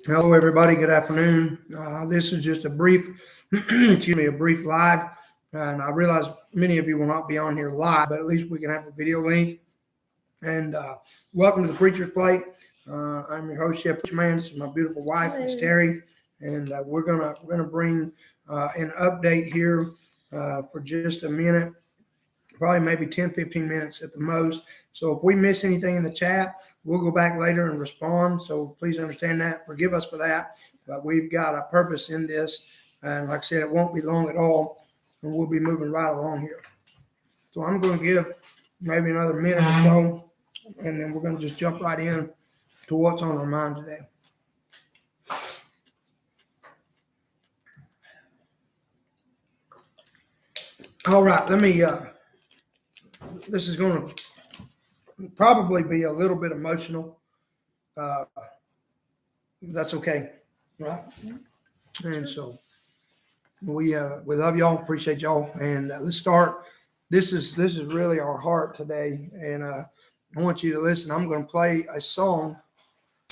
Hello, everybody. Good afternoon. This is just a brief, a brief live. And I realize many of you will not be on here live, but at least we can have the video link. And welcome to the Preacher's Plate. I'm your host, Shep Man. This is my beautiful wife, Miss Terry, and we're gonna bring an update here for just a minute. Probably maybe 10, 15 minutes at the most. So if we miss anything in the chat, we'll go back later and respond. So please understand that. Forgive us for that. But we've got a purpose in this. And like I said, it won't be long at all. And we'll be moving right along here. So I'm going to give maybe another minute or so. And then we're going to just jump right in to what's on our mind today. All right, this is going to probably be a little bit emotional. That's okay, right? And so we love y'all, appreciate y'all, and let's start. This is really our heart today, and I want you to listen. I'm going to play a song,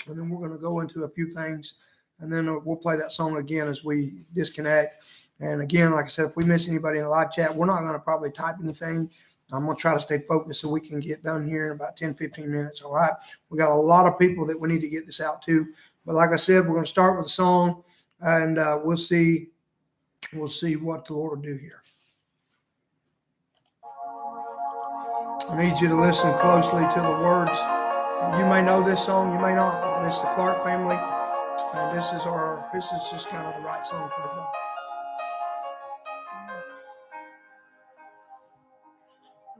and then we're going to go into a few things, and then we'll play that song again as we disconnect. And again, like I said, if we miss anybody in the live chat, we're not going to probably type anything. I'm going to try to stay focused so we can get done here in about 10, 15 minutes. All right. We got a lot of people that we need to get this out to. But like I said, we're going to start with a song, and we'll see what the Lord will do here. I need you to listen closely to the words. You may know this song, you may not. And it's the Clark family. And this is just kind of the right song for the day.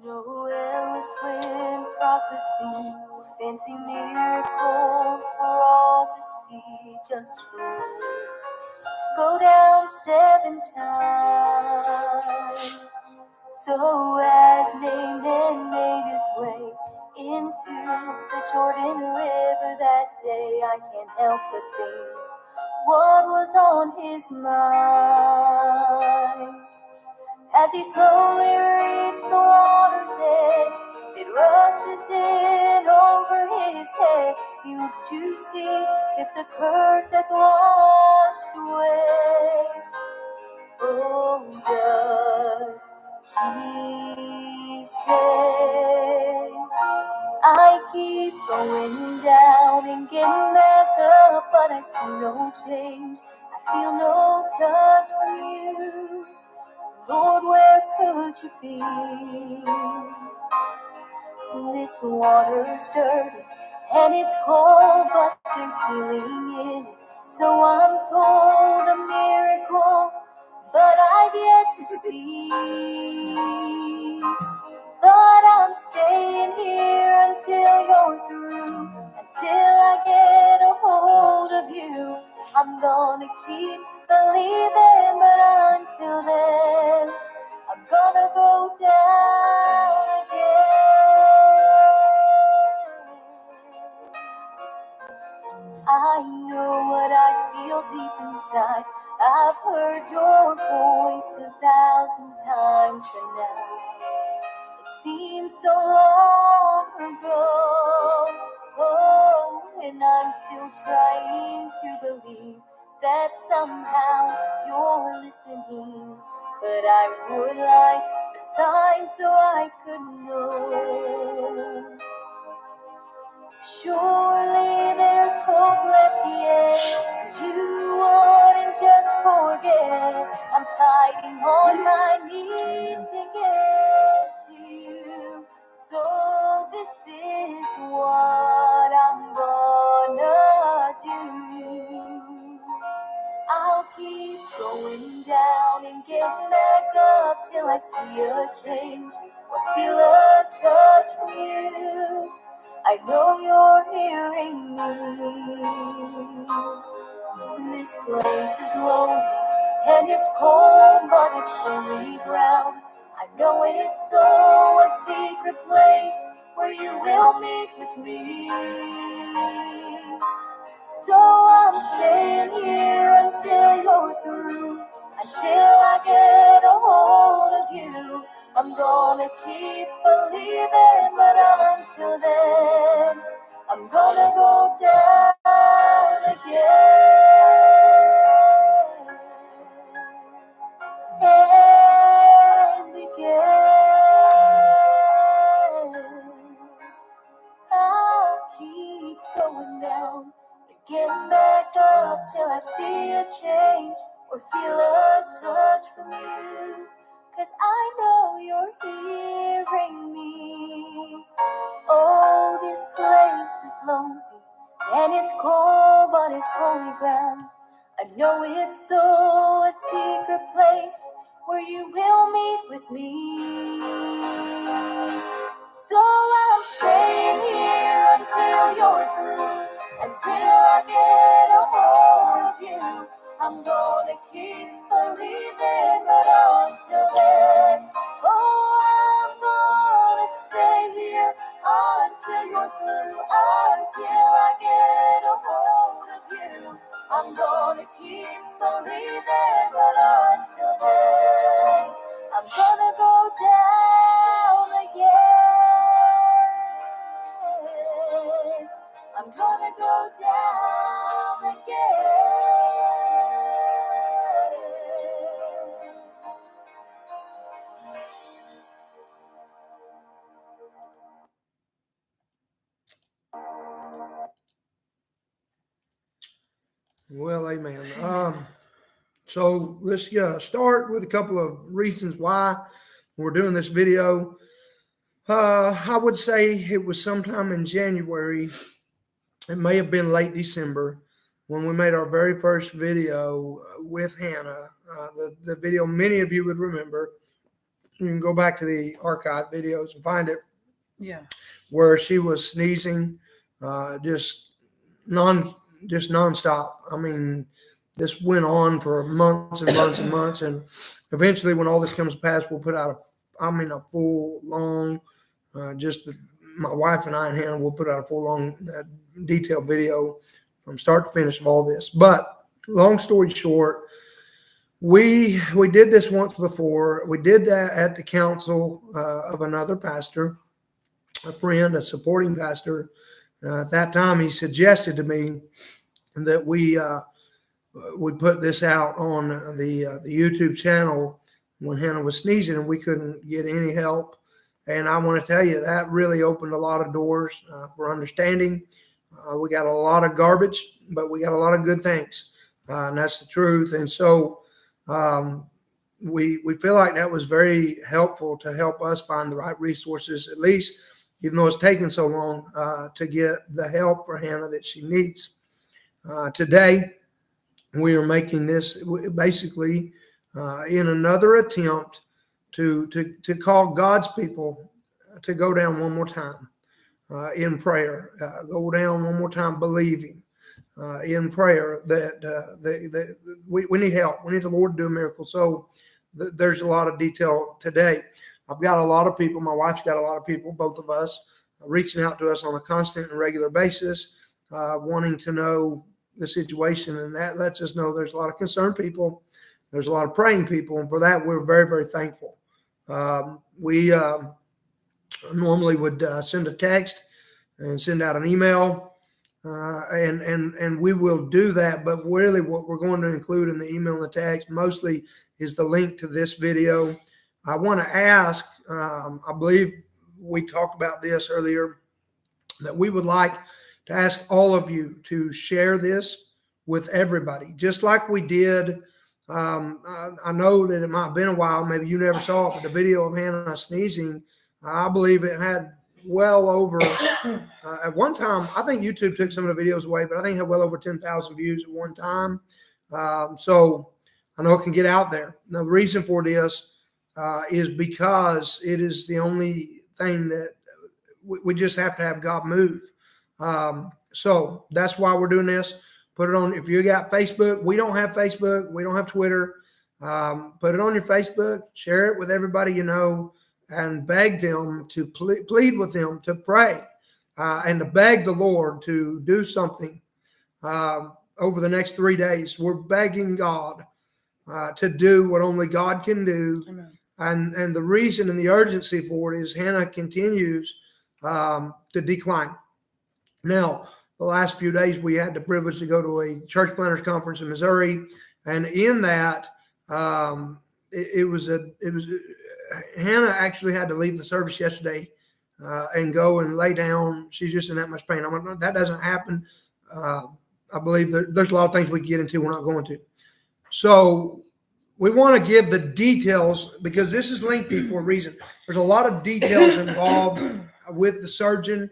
No eloquent prophecy, fancy miracles for all to see, just words go down 7 times. So as Naaman made his way into the Jordan River that day, I can't help but think what was on his mind. As he slowly reached the water's edge, it rushes in over his head. He looks to see if the curse has washed away. Oh, does he say? I keep going down and getting back up, but I see no change. I feel no touch from you. Lord, where could you be? This water's dirty and it's cold, but there's healing in it. So I'm told a miracle, but I've yet to see. But I'm staying here until you're through, until I get a hold of you. I'm gonna keep believing, but until then, I'm gonna go down again. I know what I feel deep inside. I've heard your voice 1,000 times, but now it seems so long ago. Oh, and I'm still trying to believe that somehow you're listening. But I would like a sign so I could know. Surely there's hope left yet, 'cause you wouldn't just forget. I'm fighting on my knees to get to you. So this is what I'm gonna do. I'll keep going down and getting back up till I see a change or feel a touch from you. I know you're hearing me. This place is lonely and it's cold, but it's holy ground. I know it's so a secret place where you will meet with me. So I'm staying here until you're through, until I get a hold of you. I'm gonna keep believing, but until then, I'm gonna go down again. Getting back up till I see a change or feel a touch from you. 'Cause I know you're hearing me. Oh, this place is lonely and it's cold, but it's holy ground. I know it's so a secret place where you will meet with me. So I'll stay here until you're through, until I get a hold of you. I'm gonna keep believing, but until then, oh, I'm gonna stay here until you're through, until I get a hold of you. I'm gonna keep believing, but until then, I'm gonna go down again. I'm gonna go down again. Well, amen. So let's start with a couple of reasons why we're doing this video. I would say it was sometime in January. It may have been late December when we made our very first video with Hannah. The video many of you would remember. You can go back to the archive videos and find it. Yeah. Where she was sneezing, just nonstop. I mean, this went on for months and months and months, and eventually, when all this comes to pass, we'll put out a full long, my wife and I and Hannah will put out a full long, detailed video from start to finish of all this. But long story short, we did this once before. We did that at the council of another pastor, a friend, a supporting pastor. At that time, he suggested to me that we put this out on the YouTube channel when Hannah was sneezing and we couldn't get any help. And I want to tell you, that really opened a lot of doors for understanding. We got a lot of garbage, but we got a lot of good things. And that's the truth. And so we feel like that was very helpful to help us find the right resources, at least, even though it's taken so long to get the help for Hannah that she needs. Today, we are making this basically in another attempt to call God's people to go down one more time in prayer, go down one more time believing in prayer that we need help. We need the Lord to do a miracle. So there's a lot of detail today. I've got a lot of people, my wife's got a lot of people, both of us, reaching out to us on a constant and regular basis, wanting to know the situation. And that lets us know there's a lot of concerned people. There's a lot of praying people. And for that, we're very, very thankful. We normally would send a text and send out an email. And we will do that. But really what we're going to include in the email and the text mostly is the link to this video. I want to ask, I believe we talked about this earlier, that we would like to ask all of you to share this with everybody, just like we did. I know that it might have been a while, maybe you never saw it, but the video of Hannah sneezing, I believe it had well over, at one time, I think YouTube took some of the videos away, but I think it had well over 10,000 views at one time. So I know it can get out there. Now, the reason for this is because it is the only thing that we just have to have God move. So that's why we're doing this. Put it on. If you got Facebook, we don't have Facebook. We don't have Twitter. Put it on your Facebook. Share it with everybody you know, and beg them to plead with them to pray and to beg the Lord to do something over the next 3 days. We're begging God to do what only God can do. Amen. And the reason and the urgency for it is Hannah continues to decline. Now, the last few days, we had the privilege to go to a church planters conference in Missouri. And in that, Hannah actually had to leave the service yesterday and go and lay down. She's just in that much pain. I'm like, no, that doesn't happen. I believe there's a lot of things we can get into. We're not going to. So we want to give the details because this is lengthy for a reason. There's a lot of details involved with the surgeon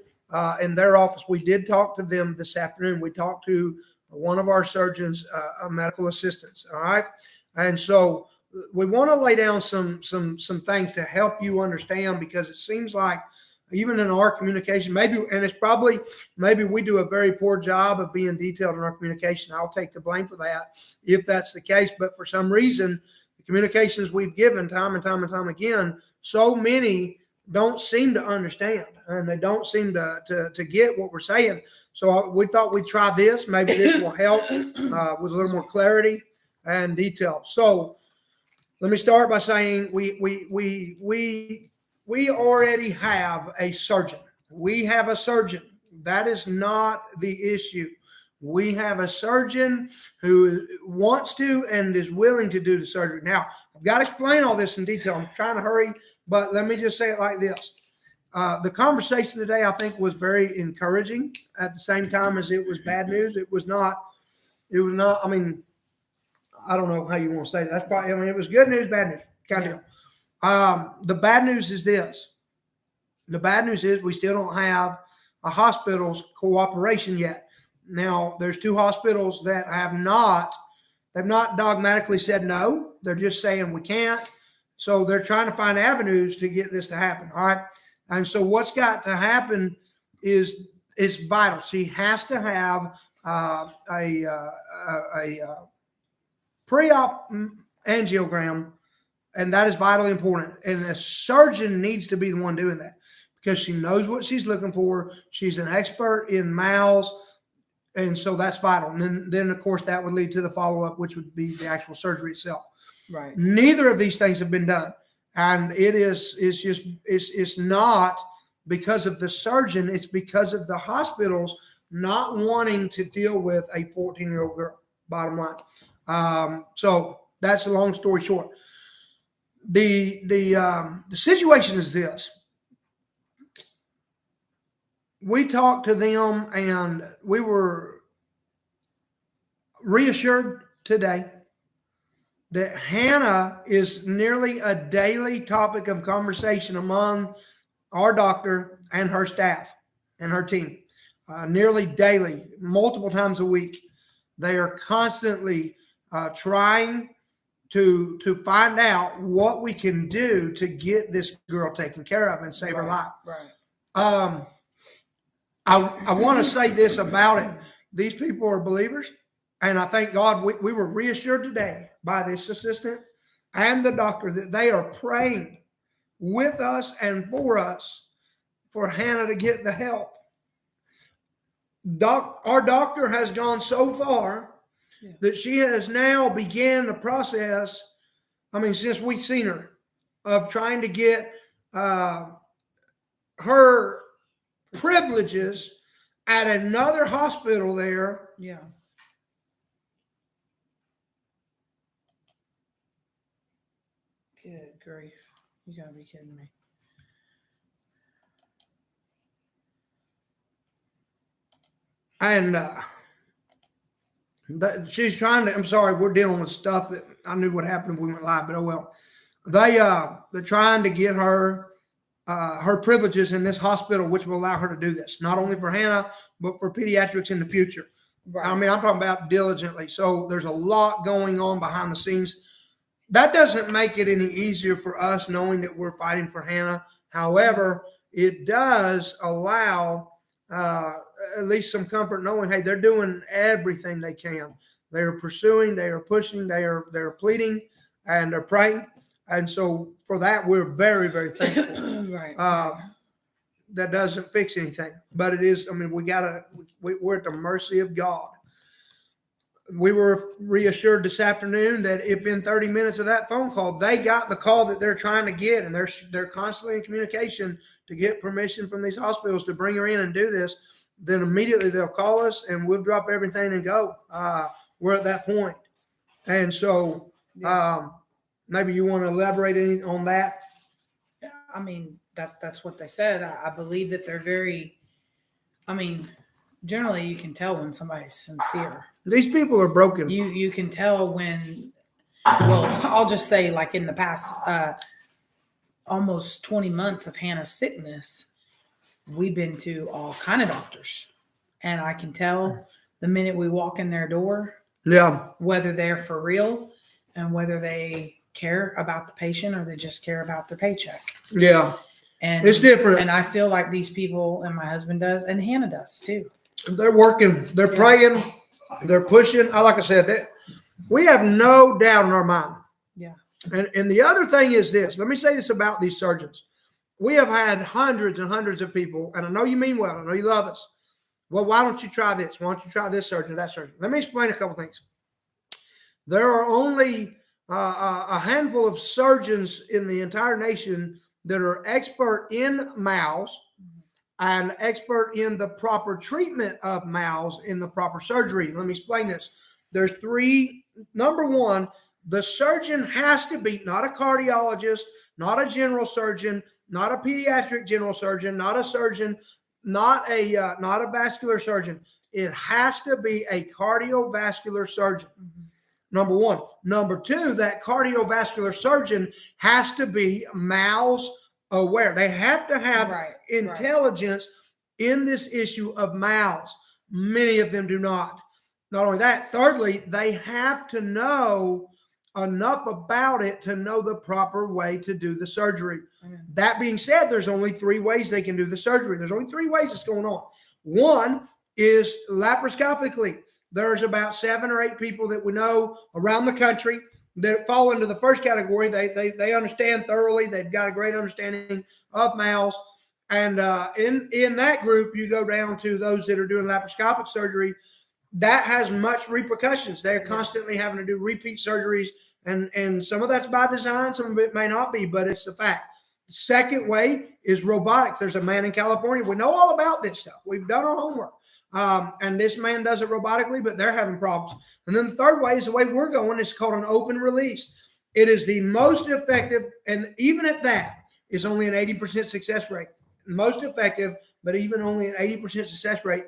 in their office. We did talk to them this afternoon. We talked to one of our surgeons, medical assistants. All right. And so we want to lay down some things to help you understand, because it seems like even in our communication, maybe we do a very poor job of being detailed in our communication. I'll take the blame for that if that's the case. But for some reason, the communications we've given time and time again, so many don't seem to understand, and they don't seem to get what we're saying. So we thought we'd try this. Maybe this will help with a little more clarity and detail. So let me start by saying we already have a surgeon. We have a surgeon. That is not the issue. We have a surgeon who wants to and is willing to do the surgery. Now, I've got to explain all this in detail. I'm trying to hurry, but let me just say it like this. The conversation today, I think, was very encouraging at the same time as it was bad news. It was not, I mean, I don't know how you want to say that. That's probably, I mean, it was good news, bad news, kind of deal. The bad news is this. The bad news is we still don't have a hospital's cooperation yet. Now, there's 2 hospitals that they've not dogmatically said no. They're just saying we can't. So they're trying to find avenues to get this to happen. All right. And so what's got to happen is it's vital. She has to have a pre-op angiogram, and that is vitally important. And the surgeon needs to be the one doing that because she knows what she's looking for. She's an expert in mouths, and so that's vital. And then of course, that would lead to the follow-up, which would be the actual surgery itself. Right. Neither of these things have been done, and it's not because of the surgeon. It's because of the hospitals not wanting to deal with a 14-year-old girl. Bottom line. So that's a long story short. The situation is this. We talked to them and we were reassured today that Hannah is nearly a daily topic of conversation among our doctor and her staff and her team. Nearly daily, multiple times a week. They are constantly trying to find out what we can do to get this girl taken care of and save her life. Right. I want to say this about it. These people are believers, and I thank God we were reassured today by this assistant and the doctor that they are praying with us and for us for Hannah to get the help. Our doctor has gone so far that she has now began the process, I mean, since we've seen her, of trying to get her privileges at another hospital there. Yeah. Good grief. You gotta be kidding me. And she's trying to, I'm sorry, we're dealing with stuff that I knew would happen if we went live, but oh well. They're trying to get her her privileges in this hospital, which will allow her to do this, not only for Hannah, but for pediatrics in the future. Right. I mean, I'm talking about diligently. So there's a lot going on behind the scenes. That doesn't make it any easier for us knowing that we're fighting for Hannah. However, it does allow at least some comfort knowing, hey, they're doing everything they can. They are pursuing, they are pushing, they're pleading, and they're praying. And so for that, we're very, very thankful. Right. That doesn't fix anything, but it is. I mean, we're at the mercy of God. We were reassured this afternoon that if in 30 minutes of that phone call, they got the call that they're trying to get, and they're constantly in communication to get permission from these hospitals to bring her in and do this, then immediately they'll call us and we'll drop everything and go. We're at that point. And so maybe you want to elaborate on that? I mean, that's what they said. I believe that they're very, I mean, generally you can tell when somebody's sincere. These people are broken. You can tell when. Well, I'll just say, like in the past, almost 20 months of Hannah's sickness, we've been to all kind of doctors, and I can tell the minute we walk in their door Yeah. whether they're for real and whether they care about the patient or they just care about their paycheck. Yeah. And It's different. And I feel like these people, and my husband does, and Hannah does too. They're working. They're praying. They're pushing. Like I said, we have no doubt in our mind. Yeah. And the other thing is this. Let me say this about these surgeons. We have had hundreds and hundreds of people, and I know you mean well. I know you love us. Well, why don't you try this? Why don't you try this surgeon, that surgeon? Let me explain a couple things. There are only a handful of surgeons in the entire nation that are expert in mouths and expert in the proper treatment of mouths in the proper surgery. Let me explain this. There's three. Number one, the surgeon has to be not a cardiologist, not a general surgeon, not a pediatric general surgeon, not a surgeon, not a vascular surgeon. It has to be a cardiovascular surgeon. Number one. Number two, that cardiovascular surgeon has to be mouths aware. They have to have intelligence in this issue of mouths. Many of them do not. Not only that, thirdly, they have to know enough about it to know the proper way to do the surgery. That being said, there's only three ways they can do the surgery. There's only three ways it's going on. One is laparoscopically. There's about 7 or 8 people that we know around the country that fall into the first category. They understand thoroughly. They've got a great understanding of mouths. And in that group, you go down to those that are doing laparoscopic surgery. That has much repercussions. They're constantly having to do repeat surgeries. And some of that's by design. Some of it may not be, but it's the fact. The second way is robotics. There's a man in California. We know all about this stuff. We've done our homework. And this man does it robotically, but they're having problems. And then the third way is the way we're going. It's called an open release. It is the most effective, and even at that, is only an 80% success rate. Most effective, but even only an 80% success rate.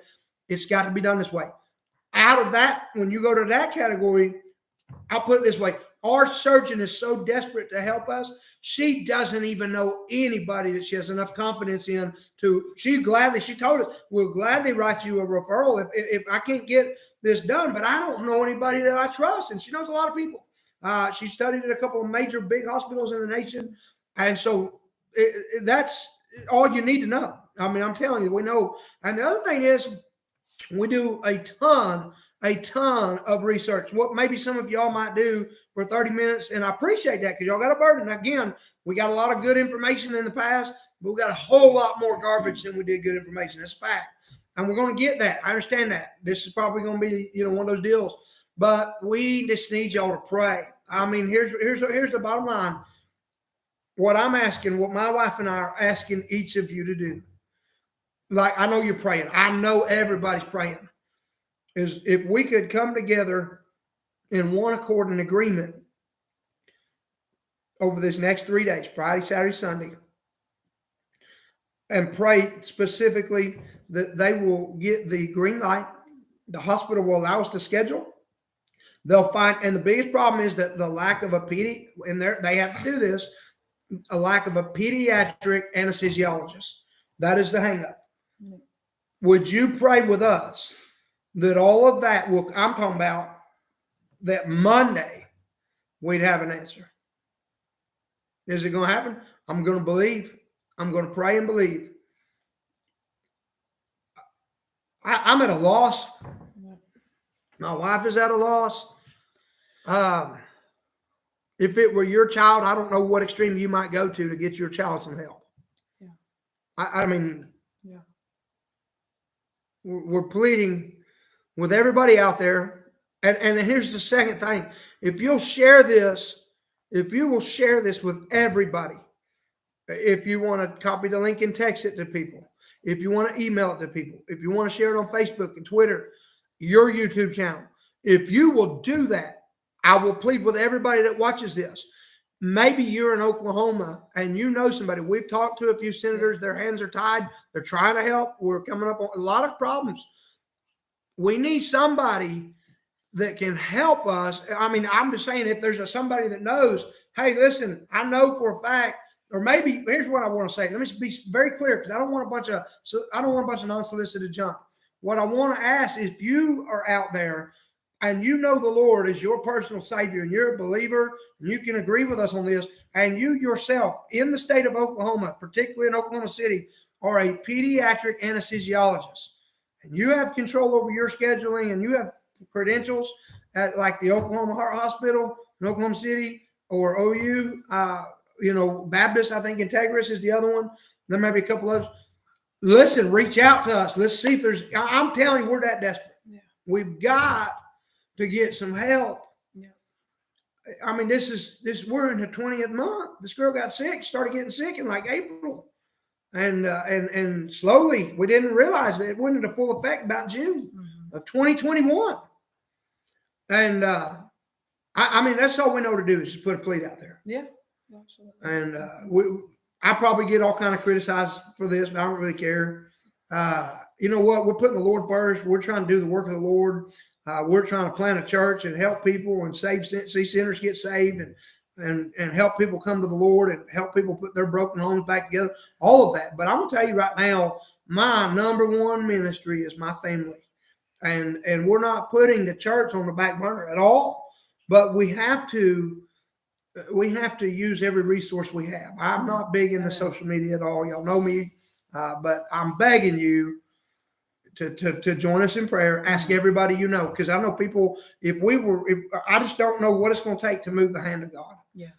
It's got to be done this way. Out of that, when you go to that category, I'll put it this way. Our surgeon is so desperate to help us, she doesn't even know anybody that she has enough confidence in to, she told us, we'll gladly write you a referral if I can't get this done, but I don't know anybody that I trust. And she knows a lot of people. She studied at a couple of major big hospitals in the nation. And so that's all you need to know. I mean, I'm telling you, we know. And the other thing is, we do a ton of research. What maybe some of y'all might do for 30 minutes. And I appreciate that because y'all got a burden. Again, we got a lot of good information in the past, but we got a whole lot more garbage than we did good information. That's a fact. And we're going to get that. I understand that. This is probably going to be, one of those deals. But we just need y'all to pray. I mean, here's the bottom line. What I'm asking, what my wife and I are asking each of you to do. Like, I know you're praying. I know everybody's praying. Is if we could come together in one accord and agreement over this next 3 days, Friday, Saturday, Sunday, and pray specifically that they will get the green light. The hospital will allow us to schedule. They'll find, and the biggest problem is that the lack of they have to do this, a lack of a pediatric anesthesiologist. That is the hang up. Would you pray with us that all of that I'm talking about that Monday we'd have an answer? Is it going to happen? I'm going to believe. I'm going to pray and believe. I'm at a loss. My wife is at a loss. If it were your child, I don't know what extreme you might go to get your child some help. Yeah. I mean, yeah. We're pleading with everybody out there. And here's the second thing. If you will share this with everybody, if you want to copy the link and text it to people, if you want to email it to people, if you want to share it on Facebook and Twitter, your YouTube channel, if you will do that, I will plead with everybody that watches this. Maybe you're in Oklahoma and you know somebody. We've talked to a few senators. Their hands are tied. They're trying to help. We're coming up on a lot of problems. We need somebody that can help us. I mean, I'm just saying, if there's somebody that knows, hey, listen, I know for a fact, or maybe here's what I want to say. Let me be very clear, because I don't want a bunch of unsolicited junk. What I want to ask is, if you are out there and you know the Lord is your personal Savior and you're a believer, and you can agree with us on this, and you yourself in the state of Oklahoma, particularly in Oklahoma City, are a pediatric anesthesiologist, and you have control over your scheduling and you have credentials at like the Oklahoma Heart Hospital in Oklahoma City, or OU, Baptist, I think Integris is the other one. There may be a couple others. Listen, reach out to us. Let's see if I'm telling you, we're that desperate. Yeah. We've got to get some help. Yeah. I mean, we're in the 20th month. This girl got sick, started getting sick in like April. And slowly, we didn't realize that it went into full effect about June of 2021. And I mean, that's all we know to do is just put a plea out there. Yeah, absolutely. And I probably get all kind of criticized for this, but I don't really care. You know what? We're putting the Lord first. We're trying to do the work of the Lord. We're trying to plant a church and help people and see sinners get saved and help people come to the Lord and help people put their broken homes back together. All of that. But I'm going to tell you right now, my number one ministry is my family. And we're not putting the church on the back burner at all, but we have to use every resource we have. I'm not big into social media at all. Y'all know me, but I'm begging you to join us in prayer. Ask everybody you know, because I know people. I just don't know what it's going to take to move the hand of God. Yeah.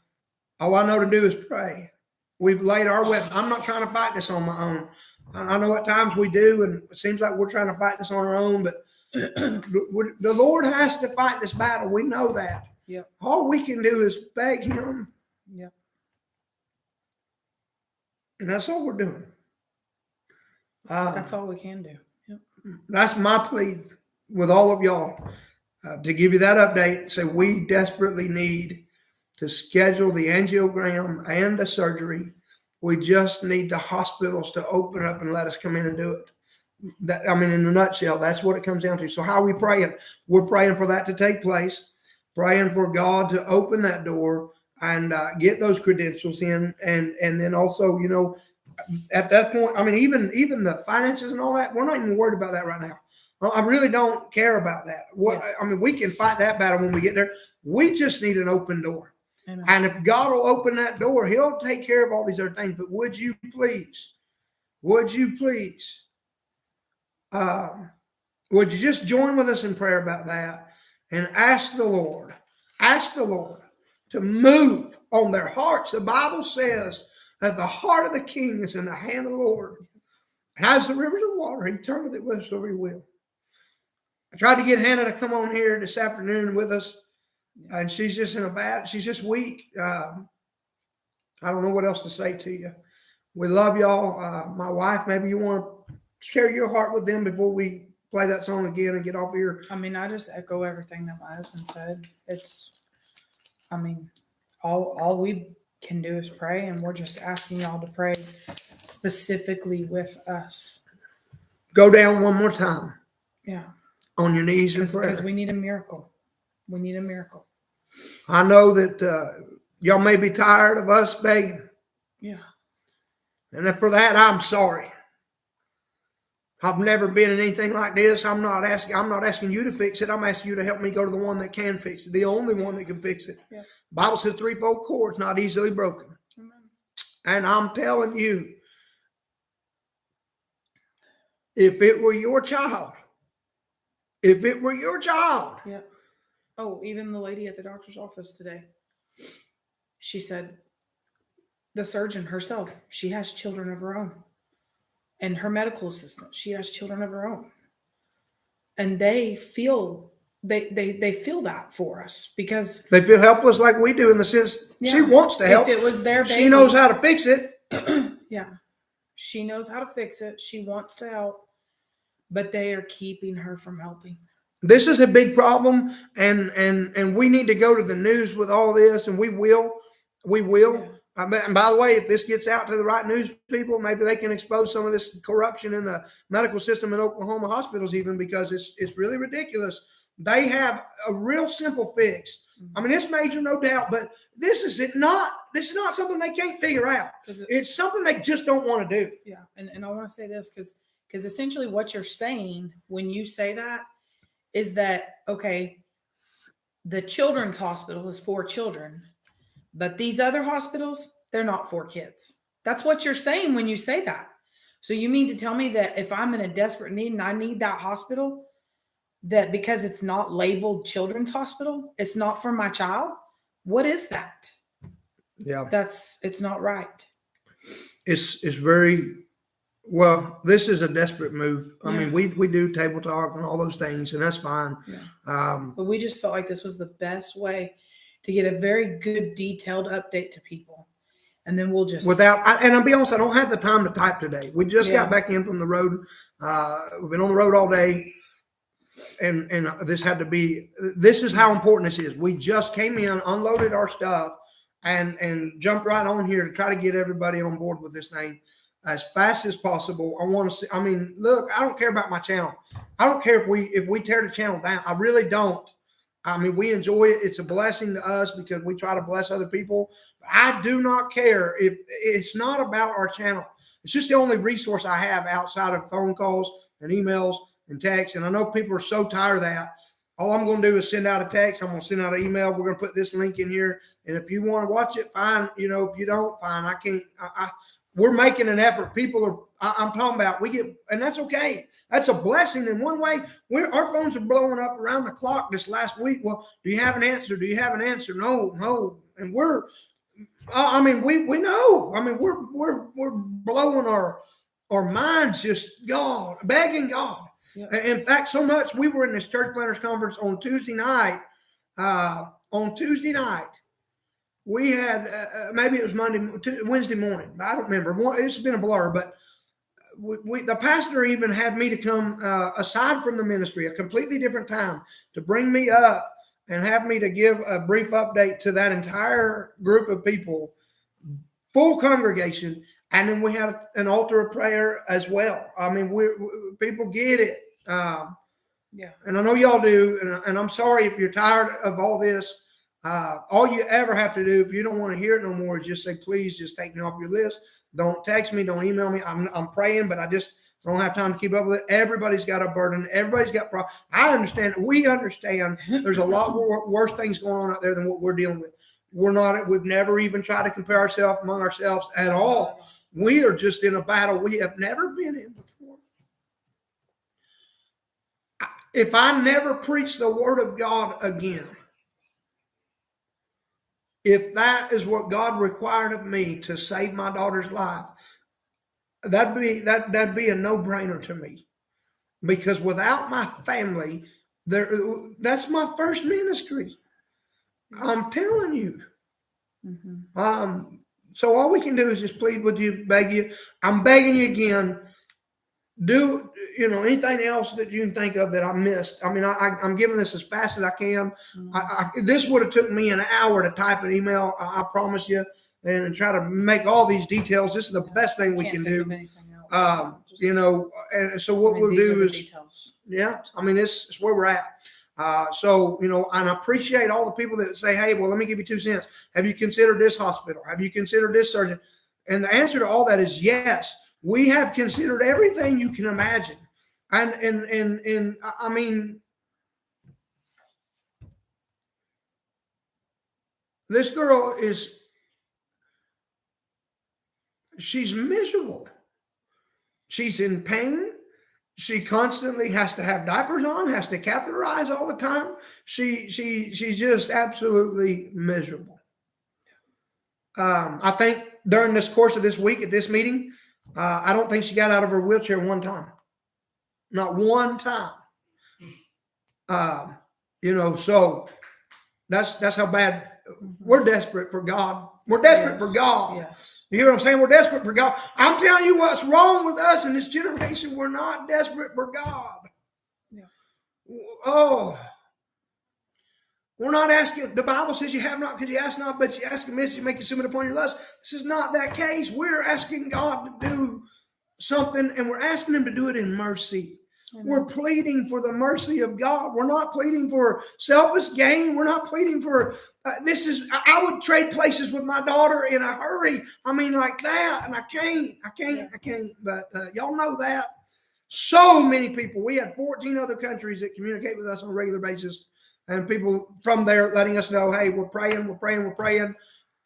All I know to do is pray. We've laid our weapon. I'm not trying to fight this on my own. I know at times we do, and it seems like we're trying to fight this on our own, but the Lord has to fight this battle. We know that. Yep. All we can do is beg Him. Yep. And that's all we're doing. That's all we can do. Yep. That's my plea with all of y'all, to give you that update. So we desperately need to schedule the angiogram and the surgery. We just need the hospitals to open up and let us come in and do it. In a nutshell, that's what it comes down to. So how are we praying? We're praying for that to take place, praying for God to open that door and get those credentials in. And then also, at that point, even the finances and all that, we're not even worried about that right now. I really don't care about that. We can fight that battle when we get there. We just need an open door. Amen. And if God will open that door, He'll take care of all these other things. But would you please, would you just join with us in prayer about that and ask the Lord to move on their hearts. The Bible says that the heart of the king is in the hand of the Lord. And as the rivers of water, He turneth it whithersoever He will. I tried to get Hannah to come on here this afternoon with us, and she's just she's just weak. I don't know what else to say to you. We love y'all. My wife, maybe you want to share your heart with them before we play that song again and get off here. I just echo everything that my husband said. All we can do is pray, and we're just asking y'all to pray specifically with us. Go down one more time. Yeah. On your knees in prayer. Because we need a miracle. We need a miracle. I know that y'all may be tired of us begging. Yeah. And for that, I'm sorry. I've never been in anything like this. I'm not asking you to fix it. I'm asking you to help me go to the one that can fix it, the only one that can fix it. Yeah. The Bible says threefold cord is not easily broken. Amen. And I'm telling you, if it were your child, yeah. Oh, even the lady at the doctor's office today, she said, the surgeon herself, she has children of her own. And her medical assistant, she has children of her own. And they feel that for us because they feel helpless like we do in the sense she wants to help. If it was their baby, she knows how to fix it. Yeah. She knows how to fix it. She wants to help, but they are keeping her from helping. This is a big problem, and we need to go to the news with all this, and we will. And by the way, if this gets out to the right news people, maybe they can expose some of this corruption in the medical system in Oklahoma hospitals, even, because it's really ridiculous. They have a real simple fix. I mean, it's major, no doubt, but this is not something they can't figure out. It's something they just don't want to do. Yeah, and I want to say this because essentially what you're saying when you say that is that, okay, the children's hospital is for children, but these other hospitals, they're not for kids. That's what you're saying when you say that. So you mean to tell me that if I'm in a desperate need and I need that hospital, that because it's not labeled children's hospital, it's not for my child? What is that? Yeah. It's not right. It's very, well, this is a desperate move. I mean, we do table talk and all those things, and that's fine. Yeah. But we just felt like this was the best way to get a very good detailed update to people. And then we'll just and I'll be honest, I don't have the time to type today. We just got back in from the road. We've been on the road all day. And this is how important this is. We just came in, unloaded our stuff, and jumped right on here to try to get everybody on board with this thing as fast as possible. I want to see, I mean, look, I don't care about my channel. I don't care if we tear the channel down. I really don't. I mean, we enjoy it. It's a blessing to us because we try to bless other people. I do not care if it's not about our channel. It's just the only resource I have outside of phone calls and emails and text. And I know people are so tired of that. All I'm going to do is send out a text. I'm going to send out an email. We're going to put this link in here. And if you want to watch it, fine. You know, if you don't, fine. I can't. We're making an effort. People are, I'm talking about, and that's okay. That's a blessing in one way. Our phones are blowing up around the clock this last week. Well, do you have an answer? Do you have an answer? No. And we know. I mean, we're blowing our minds, just God, begging God. Yeah. In fact, so much, we were in this church planners conference on Tuesday night. We had, maybe it was Wednesday morning. I don't remember. It's been a blur, but the pastor even had me to come aside from the ministry, a completely different time, to bring me up and have me to give a brief update to that entire group of people, full congregation. And then we had an altar of prayer as well. I mean, people get it. And I know y'all do. And I'm sorry if you're tired of all this. All you ever have to do, if you don't want to hear it no more, is just say, please just take me off your list. Don't text me. Don't email me. I'm praying, but I don't have time to keep up with it. Everybody's got a burden. Everybody's got problems. I understand. We understand there's a lot worse things going on out there than what we're dealing with. We've never even tried to compare ourselves among ourselves at all. We are just in a battle we have never been in before. If I never preach the word of God again, if that is what God required of me to save my daughter's life, that'd be a no-brainer to me. Because without my family, that's my first ministry. I'm telling you. Mm-hmm. So all we can do is just plead with you, beg you. I'm begging you again. Do anything else that you can think of that I missed? I mean, I'm giving this as fast as I can. Mm-hmm. This would have took me an hour to type an email. I promise you, and try to make all these details. This is the best thing we can do. And so what we'll do is, details. Yeah, I mean, it's where we're at. And I appreciate all the people that say, hey, well, let me give you 2 cents. Have you considered this hospital? Have you considered this surgeon? And the answer to all that is yes. We have considered everything you can imagine. And I mean, this girl she's miserable. She's in pain. She constantly has to have diapers on, has to catheterize all the time. She's just absolutely miserable. I think during this course of this week at this meeting, I don't think she got out of her wheelchair one time. Not one time. So that's how bad we're desperate for God. We're desperate for God. Yes. You hear what I'm saying? We're desperate for God. I'm telling you what's wrong with us in this generation. We're not desperate for God. Yeah. Oh. We're not asking, the Bible says you have not because you ask not, but you ask amiss, you make you submit upon your lust. This is not that case. We're asking God to do something, and we're asking him to do it in mercy. Amen. We're pleading for the mercy of God. We're not pleading for selfish gain. We're not pleading for, I would trade places with my daughter in a hurry. I mean, like that. And I can't. But y'all know that. So many people. We had 14 other countries that communicate with us on a regular basis. And people from there letting us know, hey, we're praying.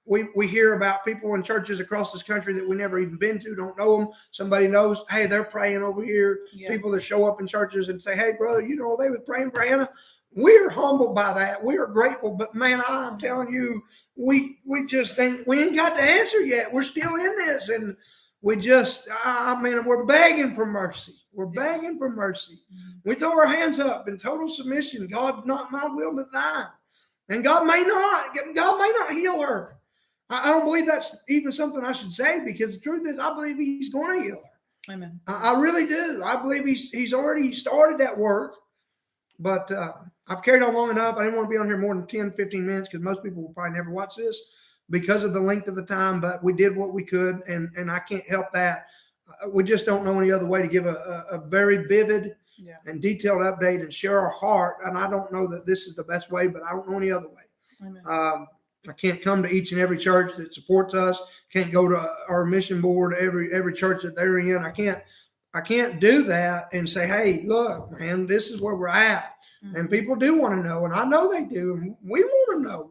We hear about people in churches across this country that we never even been to, don't know them. Somebody knows, hey, they're praying over here. Yeah. People that show up in churches and say, hey, brother, they were praying for Hannah. We're humbled by that. We are grateful. But man, I'm telling you, we ain't got the answer yet. We're still in this. And we're begging for mercy. We're begging for mercy. We throw our hands up in total submission. God, not my will, but thine. And God may not heal her. I don't believe that's even something I should say, because the truth is I believe he's going to heal her. Amen. I really do. I believe he's already started that work. But I've carried on long enough. I didn't want to be on here more than 10, 15 minutes because most people will probably never watch this because of the length of the time. But we did what we could, and I can't help that. We just don't know any other way to give a very vivid and detailed update and share our heart. And I don't know that this is the best way, but I don't know any other way. Amen. I can't come to each and every church that supports us. Can't go to our mission board, every church that they're in. I can't do that and say, hey, look, man, this is where we're at. Mm-hmm. And people do want to know, and I know they do. And we want to know.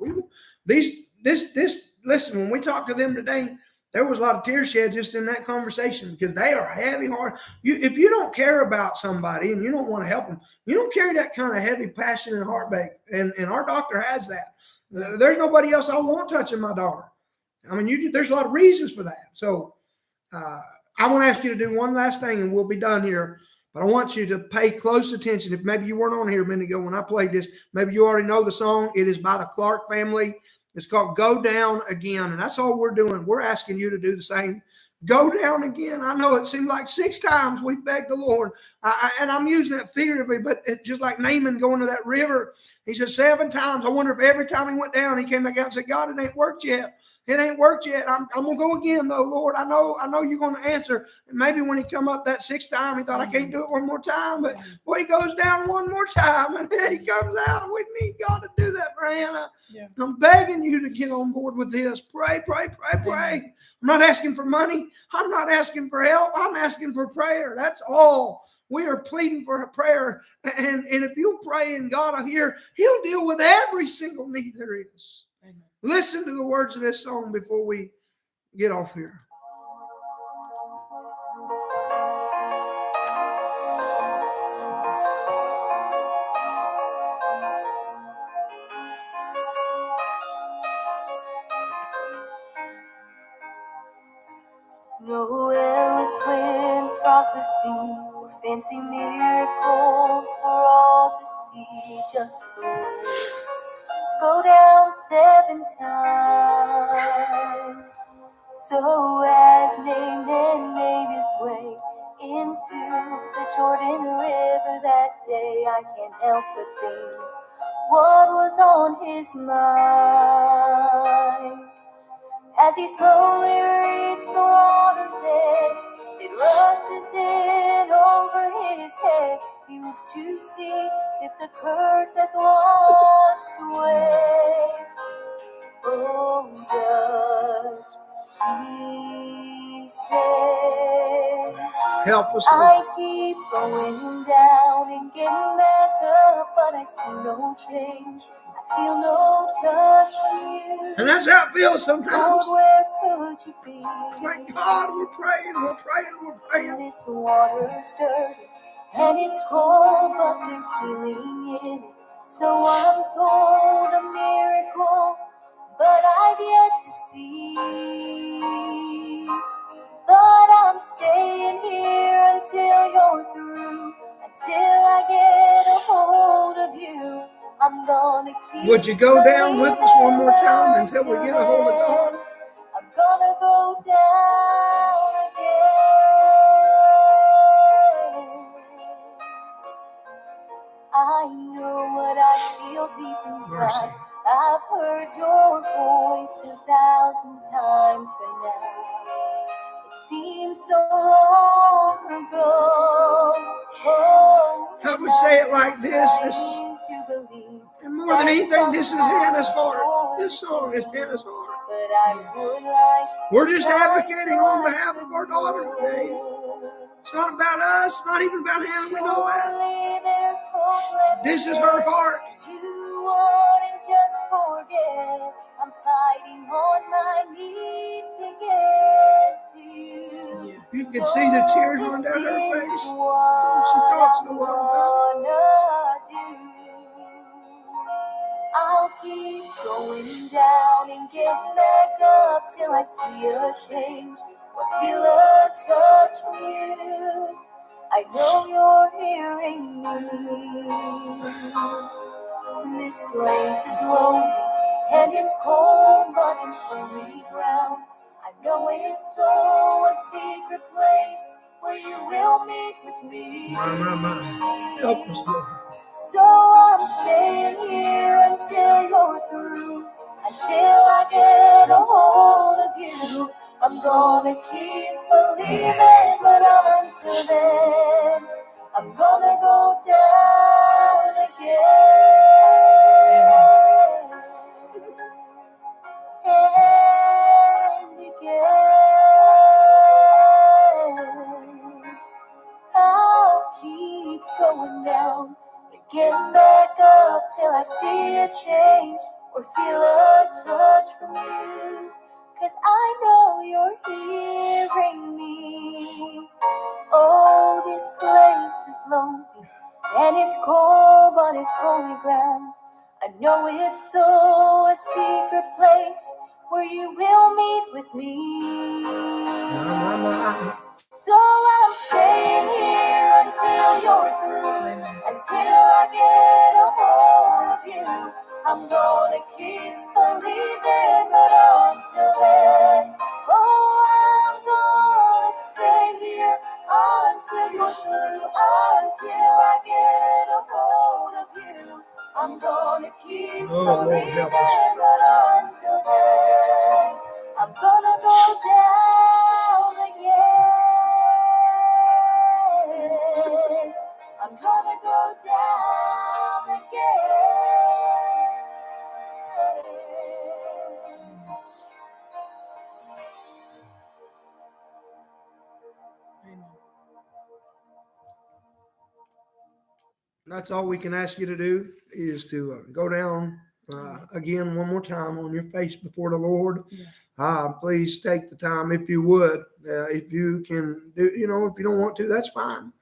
Listen, when we talk to them today, there was a lot of tears shed just in that conversation, because they are heavy heart. If you don't care about somebody and you don't want to help them, you don't carry that kind of heavy passion and heartbreak. And our doctor has that. There's nobody else I want touching my daughter. I mean, there's a lot of reasons for that. So I want to ask you to do one last thing, and we'll be done here. But I want you to pay close attention. If maybe you weren't on here a minute ago when I played this, maybe you already know the song. It is by the Clark family. It's called Go Down Again. And that's all we're doing. We're asking you to do the same. Go down again. I know it seemed like 6 times we begged the Lord. And I'm using that figuratively, but it's just like Naaman going to that river. He said 7 times. I wonder if every time he went down, he came back out and said, God, it ain't worked yet. It ain't worked yet. I'm going to go again, though, Lord. I know you're going to answer. And maybe when he come up that 6th time, he thought, I can't do it one more time. But boy, he goes down one more time, and then he comes out. And we need God to do that for Hannah. Yeah. I'm begging you to get on board with this. Pray. I'm not asking for money. I'm not asking for help. I'm asking for prayer. That's all. We are pleading for a prayer. And if you pray and God will hear, He'll deal with every single need there is. Amen. Listen to the words of this song before we get off here. No eloquent prophecy or fancy miracles for all to see, just the words. Go down 7 times. So as Naaman made his way into the Jordan River that day, I can't help but think what was on his mind. As he slowly reached the water's edge, it rushes in over his head. He looks to see if the curse has washed away. Oh, does he say, help us, Lord. I keep going down and getting back up, but I see no change. I feel no touch from you. And that's how it feels sometimes. Lord, where could you be? It's like, God, we're praying. This water's dirty and it's cold, but there's healing in it. So I'm told a miracle, but I've yet to see. But I'm staying here until you're through, until I get a hold of you. I'm gonna keep. Would you go down with us one more time until we get a hold of God? I'm gonna go down again. I I know what I feel deep inside. Mercy. I've heard your voice 1,000 times, but now it seems so long ago. Oh, I would say it like this. trying to believe And more than anything, this is Hannah's heart. This song is Hannah's heart. but I would like We're just advocating on behalf of our daughter today. It's not about us, not even about Hannah. We know that. surely there's hope left This is her heart. you wouldn't just forget. I'm fighting on my knees to get to you. Yeah. You can see the tears run down her face. She talks to the Lord about it. I'll keep going down and get back up till I see a change or feel a touch from you. I know you're hearing me. This place is lonely and it's cold, but it's holy ground. I know it's so a secret place where you will meet with me. My. Help us, Lord. So I'm staying here until you're through, until I get a hold of you. I'm gonna keep believing, but until then, I'm gonna go down again and again. I'll keep going down, getting back up till I see a change or feel a touch from you. 'Cause I know you're hearing me. Oh, this place is lonely and it's cold, but it's holy ground. I know it's so a secret place where you will meet with me. My. So I'm staying here until you're through, until I get a hold of you. I'm gonna keep believing, but until then, oh, I'm gonna stay here until you're through, until I get a hold of you. I'm gonna keep Oh, Lord, believing, help us. but until then, I'm gonna go down again. I'm gonna go down again. Amen. That's all we can ask you to do is to go down again one more time on your face before the Lord. Yeah. Please take the time if you would. If you can do, if you don't want to, that's fine.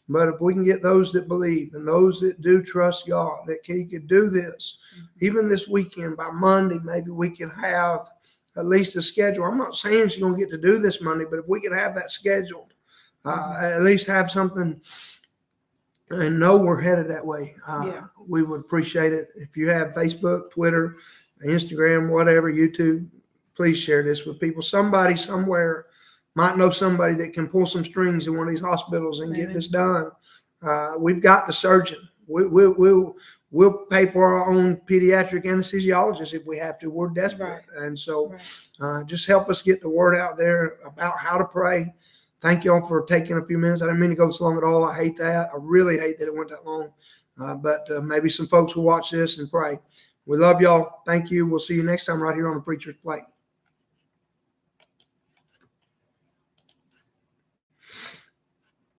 But if we can get those that believe and those that do trust God, that He could do this, even this weekend, by Monday, maybe we can have at least a schedule. I'm not saying she's going to get to do this Monday, but if we could have that scheduled, at least have something and know we're headed that way, we would appreciate it. If you have Facebook, Twitter, Instagram, whatever, YouTube, please share this with people. Somebody somewhere might know somebody that can pull some strings in one of these hospitals and get this done. We've got the surgeon. We'll pay for our own pediatric anesthesiologist if we have to. We're desperate. Right. And so just help us get the word out there about how to pray. Thank y'all for taking a few minutes. I didn't mean to go so long at all. I hate that. I really hate that it went that long. But maybe some folks will watch this and pray. We love y'all. Thank you. We'll see you next time right here on The Preacher's Plate.